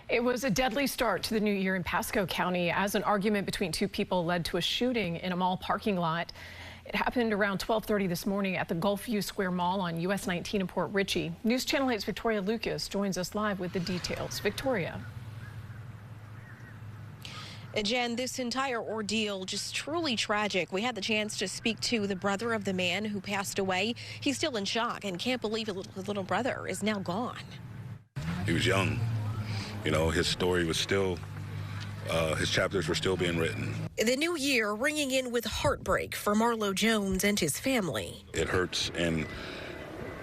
It was a deadly start to the new year in Pasco County as an argument between two people led to a shooting in a mall parking lot. It happened around 12:30 this morning at the Gulfview Square Mall on US 19 in Port Richey. News Channel 8's Victoria Lucas joins us live with the details. Victoria. Jen, this entire ordeal just truly tragic. We had the chance to speak to the brother of the man who passed away. He's still in shock and can't believe his little brother is now gone. He was young. You know, his story was still, his chapters were still being written. The new year ringing in with heartbreak for Marlo Jones and his family. It hurts and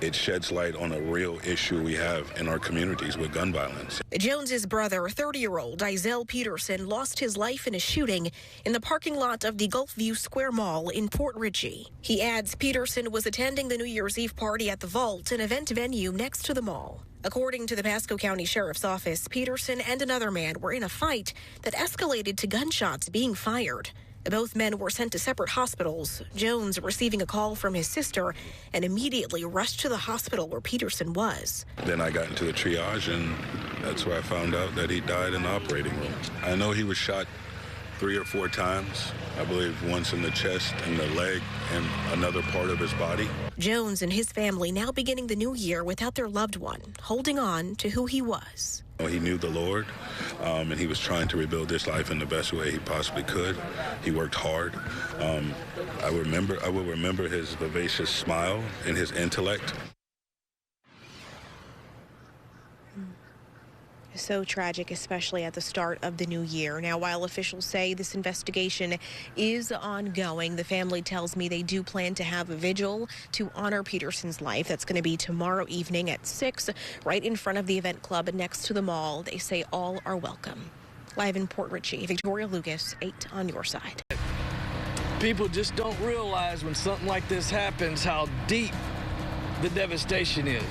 it sheds light on a real issue we have in our communities with gun violence. Jones's brother, 30-year-old Izell Peterson, lost his life in a shooting in the parking lot of the Gulfview Square Mall in Port Richey. He adds Peterson was attending the New Year's Eve party at the Vault, an event venue next to the mall. According to the Pasco County Sheriff's Office, Peterson and another man were in a fight that escalated to gunshots being fired. Both men were sent to separate hospitals, Jones receiving a call from his sister and immediately rushed to the hospital where Peterson was. Then I got into a triage, and that's where I found out that he died in the operating room. I know he was shot 3 or 4 times. I believe once in the chest and the leg and another part of his body. Jones and his family now beginning the new year without their loved one, holding on to who he was. He knew the Lord, and he was trying to rebuild his life in the best way he possibly could. He worked hard. I will remember his vivacious smile and his intellect. So tragic, especially at the start of the new year. Now, while officials say this investigation is ongoing, the family tells me they do plan to have a vigil to honor Peterson's life. That's going to be tomorrow evening at 6, right in front of the event club next to the mall. They say all are welcome. Live in Port Richey, Victoria Lucas, 8 on your side. People just don't realize when something like this happens how deep the devastation is.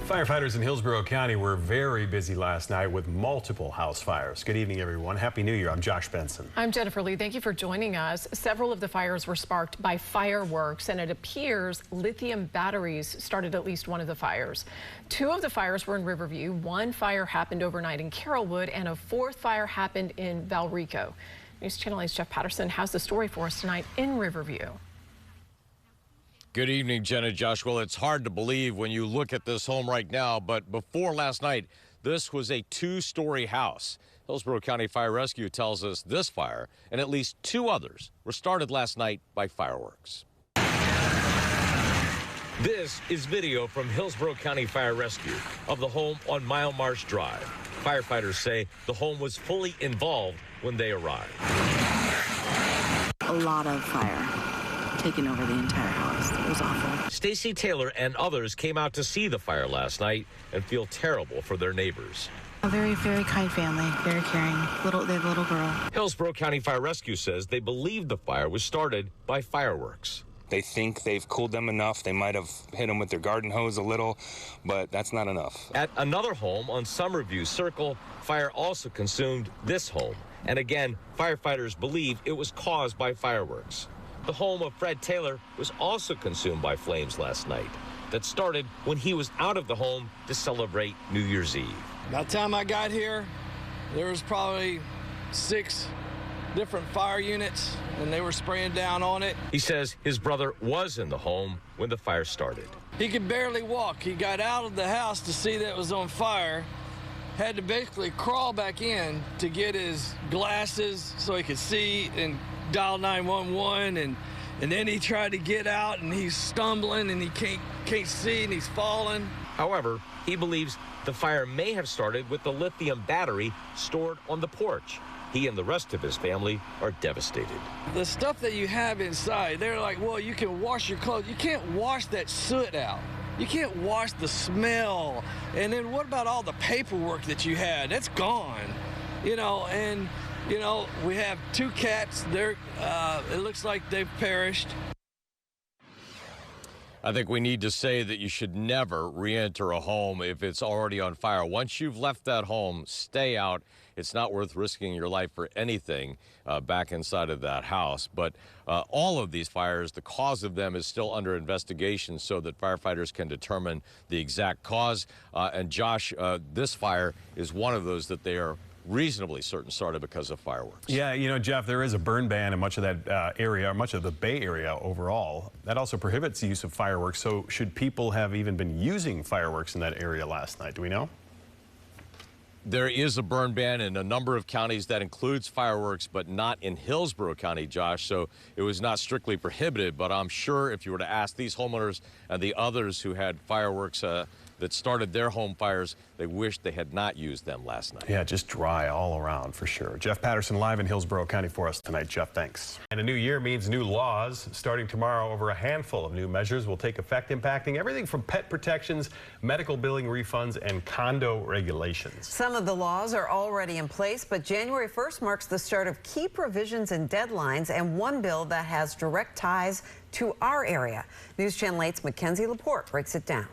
Firefighters in Hillsborough County were very busy last night with multiple house fires. Good evening, everyone. Happy New Year. I'm Josh Benson. I'm Jennifer Lee. Thank you for joining us. Several of the fires were sparked by fireworks, and it appears lithium batteries started at least one of the fires. 2 of the fires were in Riverview. 1 fire happened overnight in Carrollwood, and a 4th fire happened in Valrico. News Channel 8's Jeff Patterson has the story for us tonight in Riverview. Good evening, Jen and Josh. Well, it's hard to believe when you look at this home right now, but before last night, this was a 2-story house. Hillsborough County Fire Rescue tells us this fire and at least 2 others were started last night by fireworks. This is video from Hillsborough County Fire Rescue of the home on Mile Marsh Drive. Firefighters say the home was fully involved when they arrived. A lot of fire taking over the entire house. It was awful. Stacy Taylor and others came out to see the fire last night and feel terrible for their neighbors. A very, very kind family, very caring. They have a little girl. Hillsborough County Fire Rescue says they believe the fire was started by fireworks. They think they've cooled them enough. They might have hit them with their garden hose a little, but that's not enough. At another home on Summerview Circle, fire also consumed this home. And again, firefighters believe it was caused by fireworks. The home of Fred Taylor was also consumed by flames last night. That started when he was out of the home to celebrate New Year's Eve. By the time I got here, there was probably 6 different fire units, and they were spraying down on it. He says his brother was in the home when the fire started. He could barely walk. He got out of the house to see that it was on fire, had to basically crawl back in to get his glasses so he could see and dial 911, and then he tried to get out, and he's stumbling, and he can't see, and he's falling. However, he believes the fire may have started with the lithium battery stored on the porch. He and the rest of his family are devastated. The stuff that you have inside, they're like, well, you can wash your clothes. You can't wash that soot out. You can't wash the smell. And then what about all the paperwork that you had? That's gone, and we have 2 cats. It looks like they've perished. I think we need to say that you should never re-enter a home if it's already on fire. Once you've left that home, stay out. It's not worth risking your life for anything back inside of that house. But all of these fires, the cause of them is still under investigation so that firefighters can determine the exact cause. And Josh, this fire is one of those that they are reasonably certain started because of fireworks. Yeah, you know, Jeff, there is a burn ban in much of that area, much of the Bay Area overall. That also prohibits the use of fireworks. So should people have even been using fireworks in that area last night? Do we know? There is a burn ban in a number of counties that includes fireworks, but not in Hillsborough County, Josh. So it was not strictly prohibited, but I'm sure if you were to ask these homeowners and the others who had fireworks that started their home fires, they wished they had not used them last night. Yeah, just dry all around for sure. Jeff Patterson live in Hillsborough County for us tonight. Jeff, thanks. And a new year means new laws. Starting tomorrow, over a handful of new measures will take effect, impacting everything from pet protections, medical billing refunds, and condo regulations. Some of the laws are already in place, but January 1st marks the start of key provisions and deadlines, and one bill that has direct ties to our area. News Channel 8's Mackenzie Laporte breaks it down.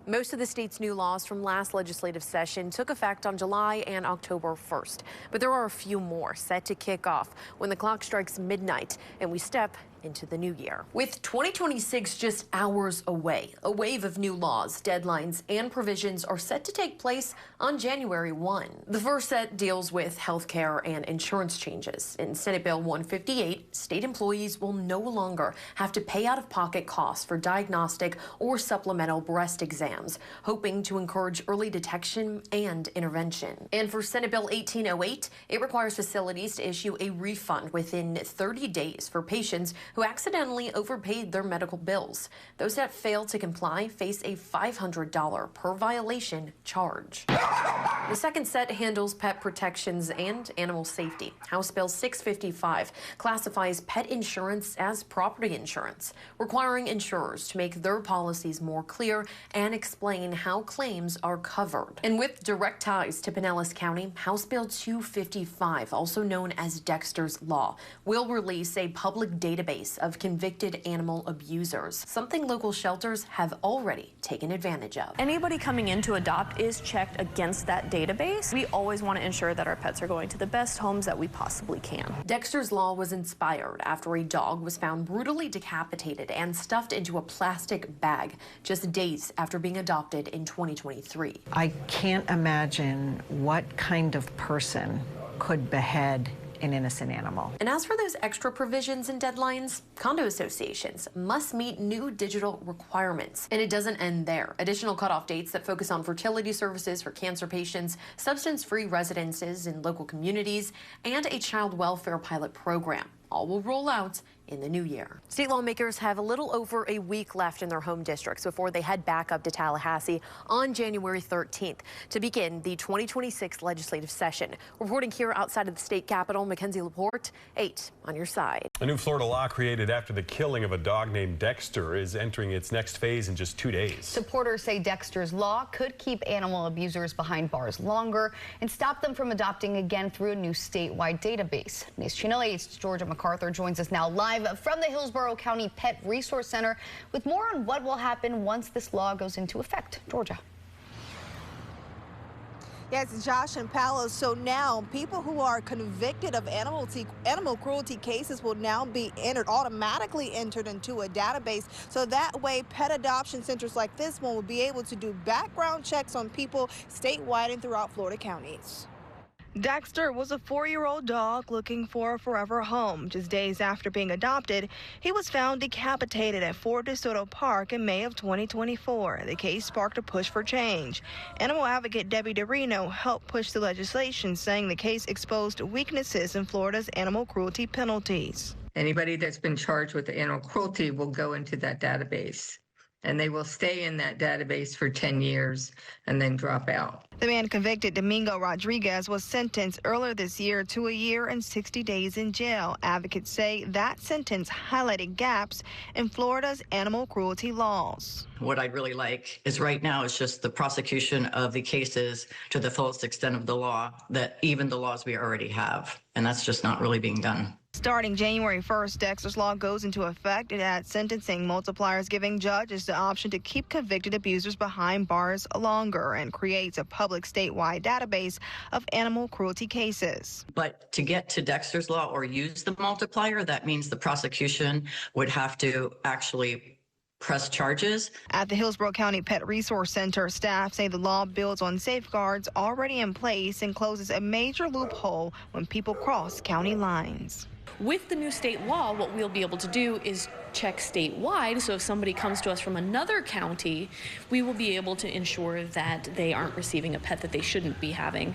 Most of the state's new laws from last legislative session took effect on July and October 1st, but there are a few more set to kick off when the clock strikes midnight and we step into the new year. With 2026 just hours away, a wave of new laws, deadlines, and provisions are set to take place on January 1. The first set deals with health care and insurance changes. In Senate Bill 158, state employees will no longer have to pay out-of-pocket costs for diagnostic or supplemental breast exams, hoping to encourage early detection and intervention. And for Senate Bill 1808, it requires facilities to issue a refund within 30 days for patients who accidentally overpaid their medical bills. Those that fail to comply face a $500 per violation charge. The second set handles pet protections and animal safety. House Bill 655 classifies pet insurance as property insurance, requiring insurers to make their policies more clear and explain how claims are covered. And with direct ties to Pinellas County, House Bill 255, also known as Dexter's Law, will release a public database of convicted animal abusers, something local shelters have already taken advantage of. Anybody coming in to adopt is checked against that database. We always want to ensure that our pets are going to the best homes that we possibly can. Dexter's Law was inspired after a dog was found brutally decapitated and stuffed into a plastic bag just days after being adopted in 2023. I can't imagine what kind of person could behead an innocent animal. And as for those extra provisions and deadlines, condo associations must meet new digital requirements. And it doesn't end there. Additional cutoff dates that focus on fertility services for cancer patients, substance-free residences in local communities, and a child welfare pilot program all will roll out in the new year. State lawmakers have a little over a week left in their home districts before they head back up to Tallahassee on January 13th to begin the 2026 legislative session. Reporting here outside of the state capitol, Mackenzie Laporte, 8 on your side. A new Florida law created after the killing of a dog named Dexter is entering its next phase in just 2 days. Supporters say Dexter's Law could keep animal abusers behind bars longer and stop them from adopting again through a new statewide database. News Channel 8's Georgia MacArthur joins us now live from the Hillsborough County Pet Resource Center with more on what will happen once this law goes into effect. Georgia. Yes, Josh and Paolo. So now people who are convicted of animal cruelty cases will now be automatically entered into a database. So that way pet adoption centers like this one will be able to do background checks on people statewide and throughout Florida counties. Dexter was a 4-year-old dog looking for a forever home. Just days after being adopted, he was found decapitated at Fort DeSoto Park in May of 2024. The case sparked a push for change. Animal advocate Debbie DeRino helped push the legislation, saying the case exposed weaknesses in Florida's animal cruelty penalties. Anybody that's been charged with animal cruelty will go into that database, and they will stay in that database for 10 years and then drop out. The man convicted, Domingo Rodriguez, was sentenced earlier this year to 1 year and 60 days in jail. Advocates say that sentence highlighted gaps in Florida's animal cruelty laws. What I'd really like is right now is just the prosecution of the cases to the fullest extent of the law, that even the laws we already have, and that's just not really being done. Starting January 1st, Dexter's Law goes into effect. It adds sentencing multipliers, giving judges the option to keep convicted abusers behind bars longer, and creates a public statewide database of animal cruelty cases. But to get to Dexter's Law or use the multiplier, that means the prosecution would have to actually press charges. At the Hillsborough County Pet Resource Center, staff say the law builds on safeguards already in place and closes a major loophole when people cross county lines. With the new state law, what we'll be able to do is check statewide. So if somebody comes to us from another county, we will be able to ensure that they aren't receiving a pet that they shouldn't be having.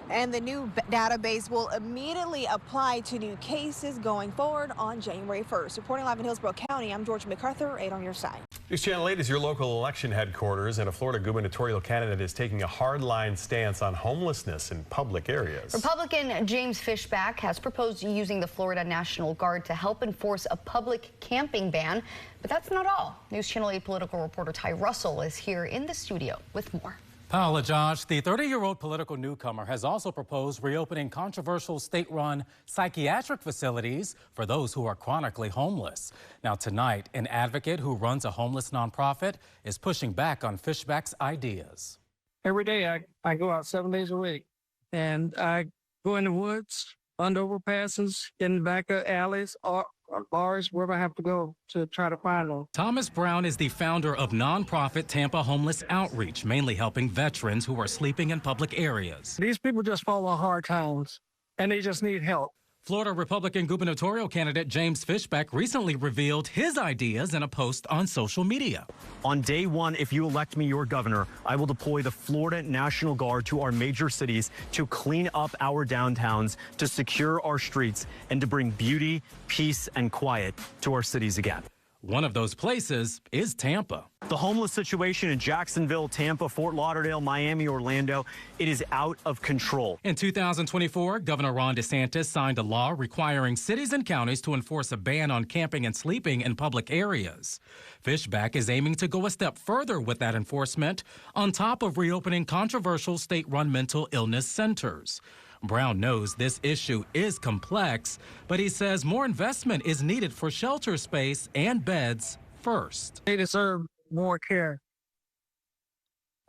And the new database will immediately apply to new cases going forward on January 1st. Reporting live in Hillsborough County, I'm Georgia MacArthur, 8 on your side. News Channel 8 is your local election headquarters, and a Florida gubernatorial candidate is taking a hardline stance on homelessness in public areas. Republican James Fishback has proposed using the Florida National Guard to help enforce a public camping ban, but that's not all. News Channel 8 political reporter Ty Russell is here in the studio with more. Paola Josh, the 30-year-old political newcomer, has also proposed reopening controversial state-run psychiatric facilities for those who are chronically homeless. Now tonight, an advocate who runs a homeless nonprofit is pushing back on Fishback's ideas. Every day I go out 7 days a week, and I go in the woods, under overpasses, in the back of alleys, or bars, wherever I have to go to try to find them. Thomas Brown is the founder of nonprofit Tampa Homeless Outreach, mainly helping veterans who are sleeping in public areas. These people just fall on hard times, and they just need help. Florida Republican gubernatorial candidate James Fishback recently revealed his ideas in a post on social media. On day one, if you elect me your governor, I will deploy the Florida National Guard to our major cities to clean up our downtowns, to secure our streets, and to bring beauty, peace, and quiet to our cities again. One of those places is Tampa. The homeless situation in Jacksonville, Tampa, Fort Lauderdale, Miami, Orlando, it is out of control. In 2024, Governor Ron DeSantis signed a law requiring cities and counties to enforce a ban on camping and sleeping in public areas. Fishback is aiming to go a step further with that enforcement, on top of reopening controversial state-run mental illness centers. Brown knows this issue is complex, but he says more investment is needed for shelter space and beds first. They deserve more care.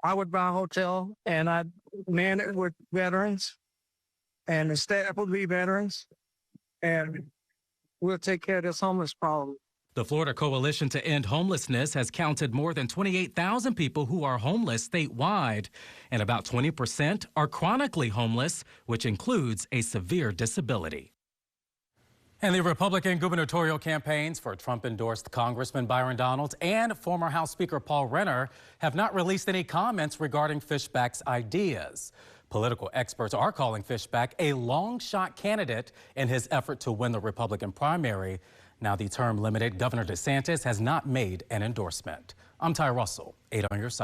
I would buy a hotel, and I'd man it with veterans, and the staff would be veterans, and we'll take care of this homeless problem. The Florida Coalition to End Homelessness has counted more than 28,000 people who are homeless statewide, and about 20% are chronically homeless, which includes a severe disability. And the Republican gubernatorial campaigns for Trump-endorsed Congressman Byron Donalds and former House Speaker Paul Renner have not released any comments regarding Fishback's ideas. Political experts are calling Fishback a long-shot candidate in his effort to win the Republican primary. Now, the term-limited Governor DeSantis has not made an endorsement. I'm Ty Russell, 8 on your side.